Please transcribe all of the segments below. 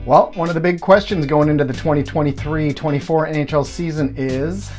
Well, one of the big questions going into the 2023-24 NHL season is,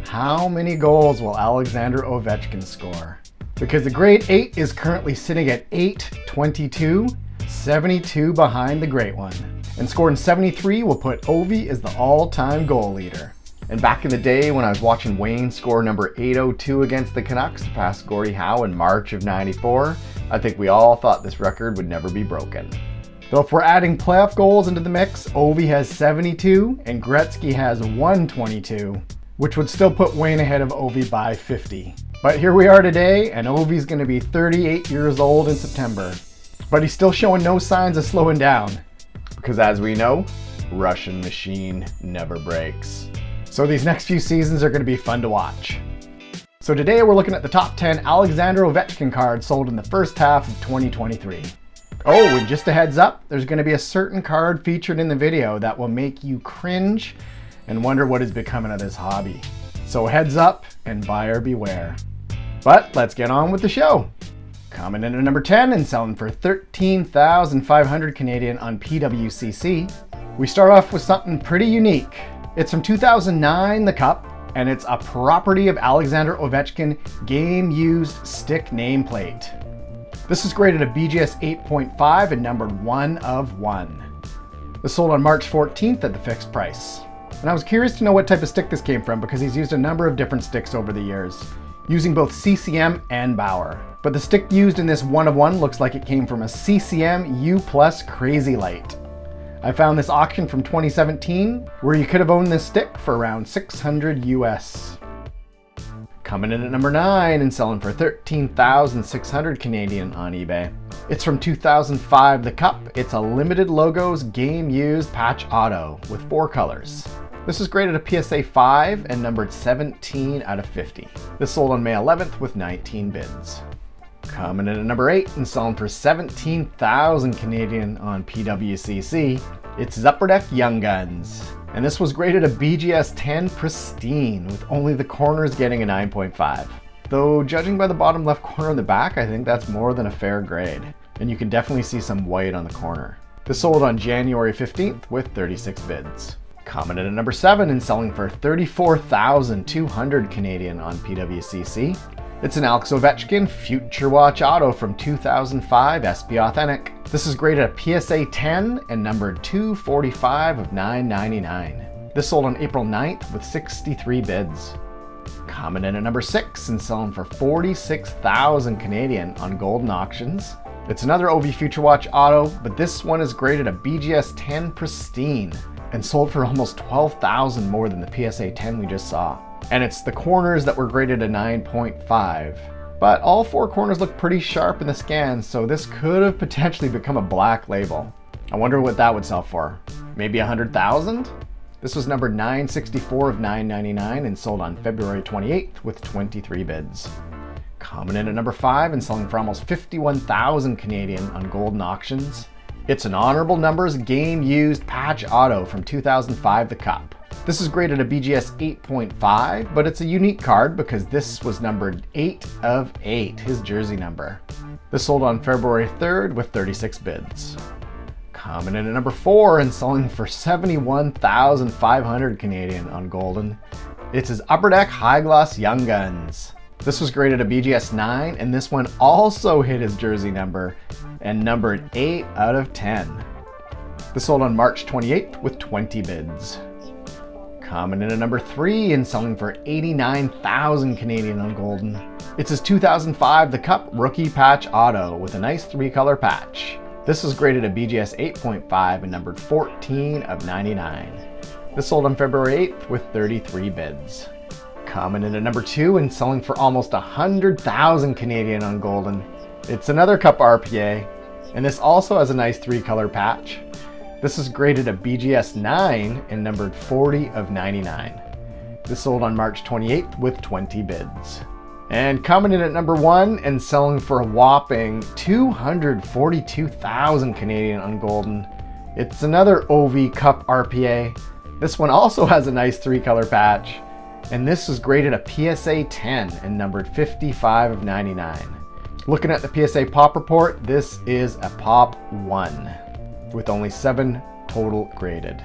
how many goals will Alexander Ovechkin score? Because the Grade 8 is currently sitting at 822, 72 behind the Great One. And scoring 73 will put Ovie as the all-time goal leader. And back in the day when I was watching Wayne score number 802 against the Canucks to pass Gordie Howe in March of '94, I think we all thought this record would never be broken. Though if we're adding playoff goals into the mix, Ovie has 72 and Gretzky has 122, which would still put Wayne ahead of Ovie by 50. But here we are today, and Ovie's going to be 38 years old in September. But he's still showing no signs of slowing down. Because as we know, Russian machine never breaks. So these next few seasons are going to be fun to watch. So today we're looking at the top 10 Alexander Ovechkin cards sold in the first half of 2023. Oh, and just a heads up, there's going to be a certain card featured in the video that will make you cringe and wonder what is becoming of this hobby. So heads up and buyer beware. But let's get on with the show. Coming in at number 10 and selling for 13,500 Canadian on PWCC, we start off with something pretty unique. It's from 2009, the Cup, and it's a property of Alexander Ovechkin game-used stick nameplate. This is graded a BGS 8.5 and numbered 1 of 1. This sold on March 14th at the fixed price. And I was curious to know what type of stick this came from because he's used a number of different sticks over the years, using both CCM and Bauer. But the stick used in this 1 of 1 looks like it came from a CCM U Plus Crazy Light. I found this auction from 2017 where you could have owned this stick for around $600 US. Coming in at number 9 and selling for 13,600 Canadian on eBay. It's from 2005, the Cup. It's a limited logos game used patch auto with 4 colors. This is graded a PSA 5 and numbered 17 out of 50. This sold on May 11th with 19 bids. Coming in at number 8 and selling for 17,000 Canadian on PWCC. It's Upper Deck Young Guns. And this was graded a BGS 10 Pristine, with only the corners getting a 9.5. Though judging by the bottom left corner in the back, I think that's more than a fair grade. And you can definitely see some white on the corner. This sold on January 15th with 36 bids. Coming in at number 7 and selling for 34,200 Canadian on PWCC. It's an Alex Ovechkin Future Watch Auto from 2005 SP Authentic. This is graded a PSA 10 and numbered 245 of 999. This sold on April 9th with 63 bids. Coming in at number 6 and selling for 46,000 Canadian on Golden Auctions. It's another Ovie Future Watch Auto, but this one is graded a BGS 10 Pristine and sold for almost 12,000 more than the PSA 10 we just saw. And it's the corners that were graded a 9.5. But all 4 corners look pretty sharp in the scan, so this could have potentially become a black label. I wonder what that would sell for. Maybe 100,000? This was numbered 964 of 999 and sold on February 28th with 23 bids. Coming in at number 5 and selling for almost 51,000 Canadian on Golden Auctions. It's an Honourable Numbers game used patch auto from 2005, the Cup. This is graded a BGS 8.5, but it's a unique card because this was numbered 8 of 8, his jersey number. This sold on February 3rd with 36 bids. Coming in at number 4 and selling for 71,500 Canadian on Golden. It's his Upper Deck High Gloss Young Guns. This was graded a BGS 9, and this one also hit his jersey number and numbered 8 out of 10. This sold on March 28th with 20 bids. Coming in at number 3 and selling for 89,000 Canadian on Golden. It's his 2005 The Cup Rookie Patch Auto with a nice 3-color patch. This was graded a BGS 8.5 and numbered 14 of 99. This sold on February 8th with 33 bids. Coming in at number 2 and selling for almost 100,000 Canadian on Golden. It's another Cup RPA, and this also has a nice 3-color patch. This is graded a BGS 9 and numbered 40 of 99. This sold on March 28th with 20 bids. And coming in at number 1 and selling for a whopping 242,000 Canadian on Golden. It's another Ovie Cup RPA. This one also has a nice 3-color patch. And this is graded a PSA 10 and numbered 55 of 99. Looking at the PSA Pop Report, this is a Pop 1 with only 7 total graded.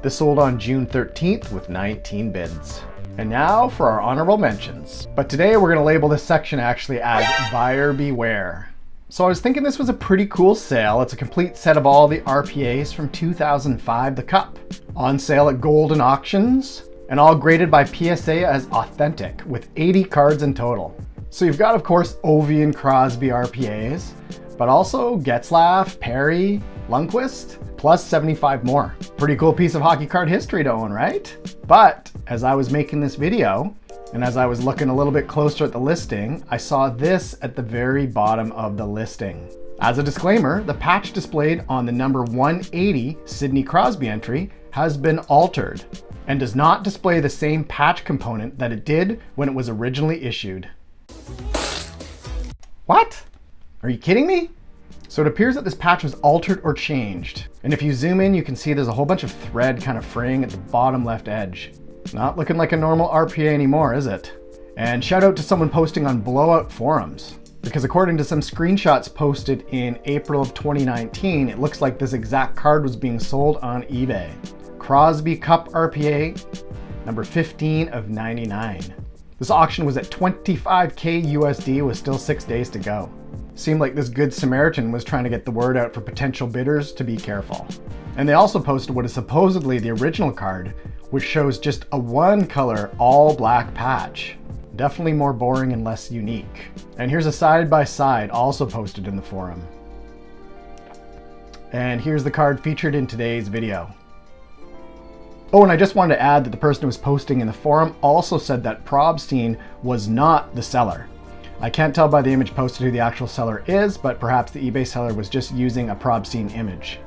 This sold on June 13th with 19 bids. And now for our honorable mentions. But today we're gonna label this section actually as buyer beware. So I was thinking this was a pretty cool sale. It's a complete set of all the RPAs from 2005, the Cup. On sale at Golden Auctions, and all graded by PSA as authentic, with 80 cards in total. So you've got, of course, Ovie and Crosby RPAs, but also Getzlaf, Perry, Lundqvist, plus 75 more. Pretty cool piece of hockey card history to own, right? But as I was making this video, and as I was looking a little bit closer at the listing, I saw this at the very bottom of the listing. As a disclaimer, the patch displayed on the number 180 Sidney Crosby entry has been altered and does not display the same patch component that it did when it was originally issued. What? Are you kidding me? So it appears that this patch was altered or changed. And if you zoom in, you can see there's a whole bunch of thread kind of fraying at the bottom left edge. Not looking like a normal RPA anymore, is it? And shout out to someone posting on Blowout forums, because according to some screenshots posted in April of 2019, it looks like this exact card was being sold on eBay. Crosby Cup RPA, number 15 of 99. This auction was at 25K USD with still 6 days to go. Seemed like this good Samaritan was trying to get the word out for potential bidders to be careful. And they also posted what is supposedly the original card, which shows just a one color all black patch. Definitely more boring and less unique. And here's a side by side also posted in the forum. And here's the card featured in today's video. Oh, and I just wanted to add that the person who was posting in the forum also said that Pristine was not the seller. I can't tell by the image posted who the actual seller is, but perhaps the eBay seller was just using a Pristine image.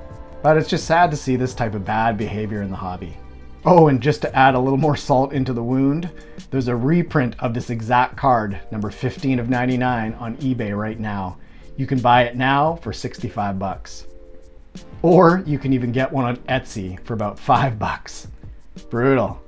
But it's just sad to see this type of bad behavior in the hobby. Oh, and just to add a little more salt into the wound, there's a reprint of this exact card, number 15 of 99, on eBay right now. You can buy it now for 65 bucks. Or you can even get one on Etsy for about 5 bucks. Brutal.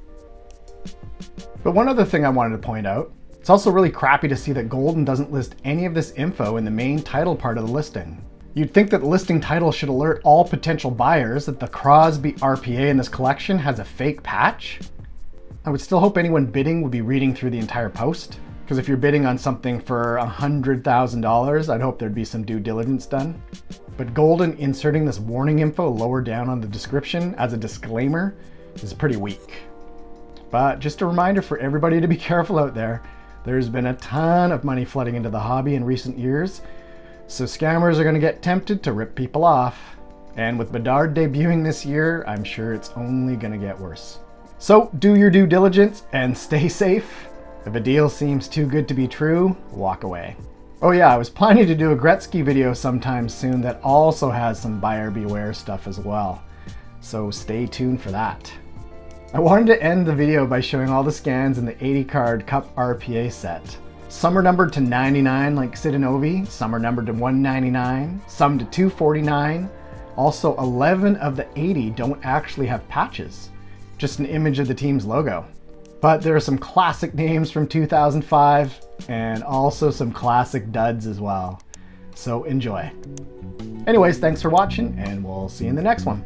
But one other thing I wanted to point out, it's also really crappy to see that Golden doesn't list any of this info in the main title part of the listing. You'd think that the listing title should alert all potential buyers that the Crosby RPA in this collection has a fake patch. I would still hope anyone bidding would be reading through the entire post, because if you're bidding on something for $100,000, I'd hope there'd be some due diligence done. But Golden inserting this warning info lower down on the description as a disclaimer is pretty weak. But just a reminder for everybody to be careful out there. There's been a ton of money flooding into the hobby in recent years, so scammers are going to get tempted to rip people off. And with Bedard debuting this year, I'm sure it's only going to get worse. So do your due diligence and stay safe. If a deal seems too good to be true, walk away. Oh yeah, I was planning to do a Gretzky video sometime soon that also has some buyer beware stuff as well. So stay tuned for that. I wanted to end the video by showing all the scans in the 80 card Cup RPA set. Some are numbered to 99 like Sid and Ovie, some are numbered to 199, some to 249. Also 11 of the 80 don't actually have patches, just an image of the team's logo. But there are some classic names from 2005 and also some classic duds as well. So enjoy. Anyways, thanks for watching and we'll see you in the next one.